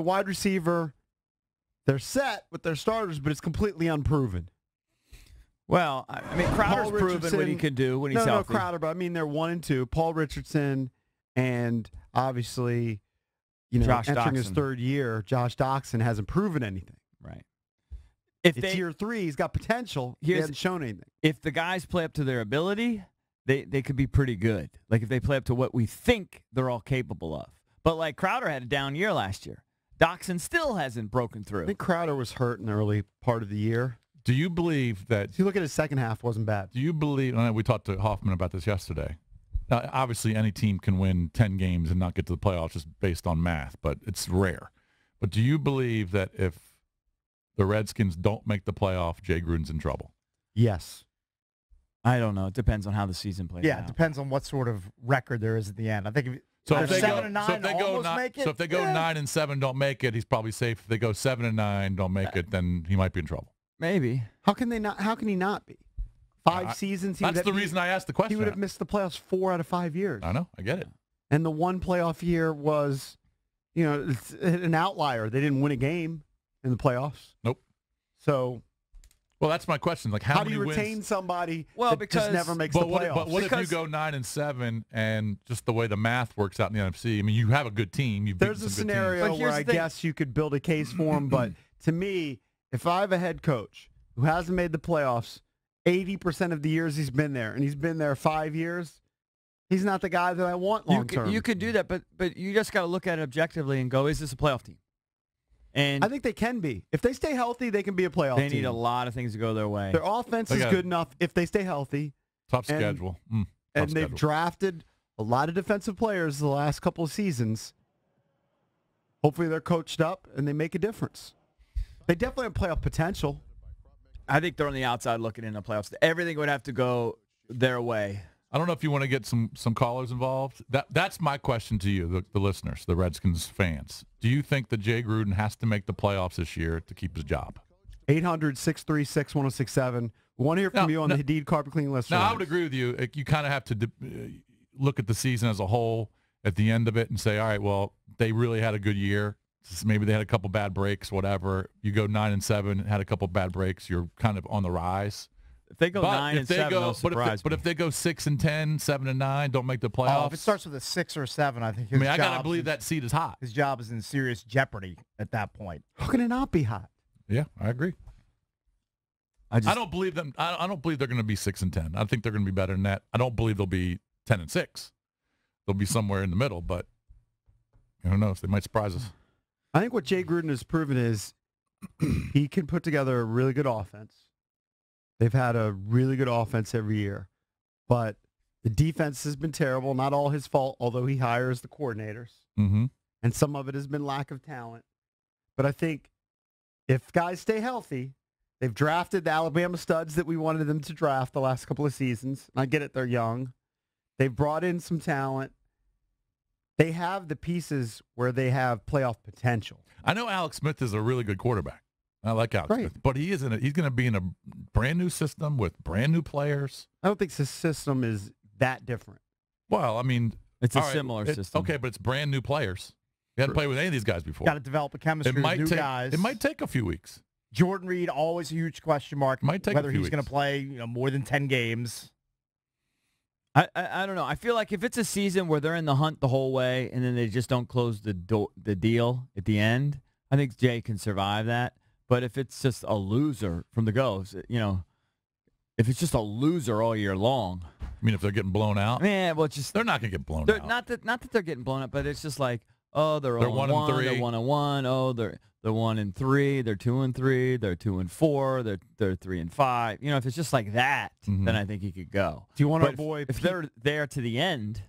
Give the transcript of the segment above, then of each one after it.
wide receiver, they're set with their starters, but it's completely unproven. Well, I mean, Crowder's proven what he could do when he's healthy. No, Crowder, but I mean, they're 1-2. Paul Richardson and obviously, Josh entering his Doxson. third year, Josh Doxson hasn't proven anything. Right. It's year 3. He's got potential. He hasn't shown anything. If the guys play up to their ability, they could be pretty good. Like if they play up to what we think they're all capable of. But like Crowder had a down year last year. Doxson still hasn't broken through. I think Crowder was hurt in the early part of the year. Do you believe that? If you look at his second half, wasn't bad. Do you believe? I know we talked to Hoffman about this yesterday. Now, obviously, any team can win 10 games and not get to the playoffs just based on math, but it's rare. But do you believe that if the Redskins don't make the playoff, Jay Gruden's in trouble? Yes. I don't know. It depends on how the season plays out. It depends on what sort of record there is at the end. I think if they 7-9, almost make it. So if they go 9-7, don't make it, he's probably safe. If they go 7-9, don't make it, then he might be in trouble. Maybe. How can he not be? 5 seasons. That's the reason I asked the question. He would have missed the playoffs 4 out of 5 years. I know. I get it. And the one playoff year was, it's an outlier. They didn't win a game in the playoffs. Nope. So, well, that's my question. Like, how do many you retain wins? somebody that just never makes the playoffs? But what if you go 9-7 and just the way the math works out in the NFC? I mean, you have a good team. There's a scenario where I guess you could build a case for him, but to me, if I have a head coach who hasn't made the playoffs 80% of the years he's been there, and he's been there 5 years, he's not the guy that I want long term. You could do that, but you just got to look at it objectively and go, is this a playoff team? And I think they can be. If they stay healthy, they can be a playoff team. They need a lot of things to go their way. Their offense is good enough if they stay healthy. Tough schedule. And they've drafted a lot of defensive players the last couple of seasons. Hopefully they're coached up and they make a difference. They definitely have playoff potential. I think they're on the outside looking in the playoffs. Everything would have to go their way. I don't know if you want to get some callers involved. That's my question to you, the listeners, the Redskins fans. Do you think that Jay Gruden has to make the playoffs this year to keep his job? 800-636-1067. We want to hear from you on the Hadid Carpet Cleaning list. No, I would agree with you. You kind of have to look at the season as a whole at the end of it and say, all right, well, they really had a good year. Maybe they had a couple bad breaks, whatever. You go 9-7, had a couple bad breaks. You're kind of on the rise. If they go 9-7, they'll surprise me. But if they go 6-10, 7-9, don't make the playoffs. If it starts with a 6 or a 7, I think. I gotta believe that seat is hot. His job is in serious jeopardy at that point. How can it not be hot? Yeah, I agree. I don't believe them. I don't believe they're going to be 6-10. I think they're going to be better than that. I don't believe they'll be 10-6. They'll be somewhere in the middle, but who knows? They might surprise us. I think what Jay Gruden has proven is he can put together a really good offense. They've had a really good offense every year, but the defense has been terrible. Not all his fault, although he hires the coordinators, and some of it has been lack of talent. But I think if guys stay healthy, they've drafted the Alabama studs that we wanted them to draft the last couple of seasons. And I get it, they're young. They've brought in some talent. They have the pieces where they have playoff potential. I know Alex Smith is a really good quarterback. I like Alex Smith, but he's going to be in a brand new system with brand new players. I don't think the system is that different. Well, I mean, it's a similar system. Okay, but it's brand new players. You hadn't played with any of these guys before. Got to develop a chemistry with new guys. It might take a few weeks. Jordan Reed, always a huge question mark. Might take whether a few he's going weeks. to play more than 10 games. I don't know. I feel like if it's a season where they're in the hunt the whole way and then they just don't close the deal at the end, I think Jay can survive that. But if it's just a loser from the goes, if it's just a loser all year long. I mean, if they're getting blown out? Man, well, they're not going to get blown out. Not that they're getting blown out, but it's just like, oh, they're 1-3. They're 1-1. Oh, they're 1-3. They're 2-3. They're 2-4. They're 3-5. If it's just like that, then I think he could go. Do you want our boy? If they're there to the end,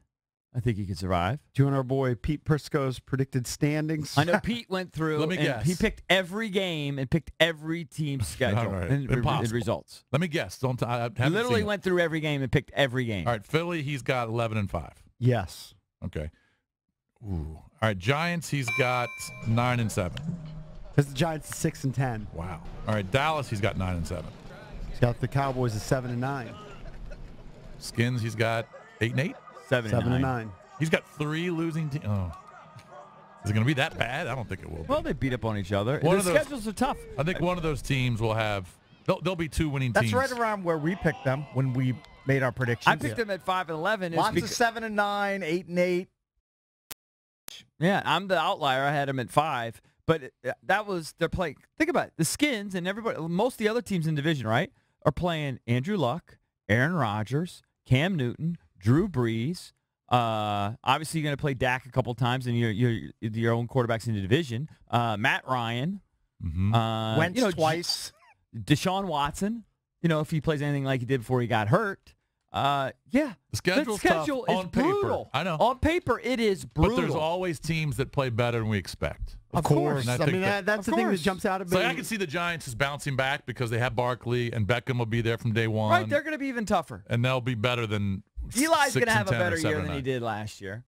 I think he could survive. Do you want our boy Pete Prisco's predicted standings? I know Pete went through. Let me guess. He picked every game and picked every team's schedule and results. Let me guess. He literally went through every game and picked every game. All right, Philly, he's got 11-5. Yes. Okay. Ooh. All right, Giants, he's got 9-7. Because the Giants is 6-10. Wow. All right, Dallas, he's got 9-7. He's got the Cowboys at 7-9. Skins, he's got 8-8. 7-9. Nine. He's got 3 losing teams. Oh. Is it going to be that bad? I don't think it will be. Well, they beat up on each other. One The of those- schedules are tough. I think one of those teams will have there'll be 2 winning teams. That's right around where we picked them when we made our predictions. I picked them at 5-11. Lots of 7-9, 8-8. Yeah, I'm the outlier. I had them at 5. But that was they're playing. Think about it. The Skins and everybody, most of the other teams in division, right, are playing Andrew Luck, Aaron Rodgers, Cam Newton, Drew Brees. Obviously, you're going to play Dak a couple times, and your own quarterbacks in the division. Matt Ryan, Wentz twice. Deshaun Watson. If he plays anything like he did before he got hurt. The schedule tough is brutal. paper. I know. On paper, it is brutal. But there's always teams that play better than we expect. Of course. And I mean, that's the thing that jumps out at me. So I can see the Giants is bouncing back because they have Barkley and Beckham will be there from day one. Right, they're going to be even tougher. And they'll be better than Eli's going to have a 6-10 or better year than 7-9. he did last year.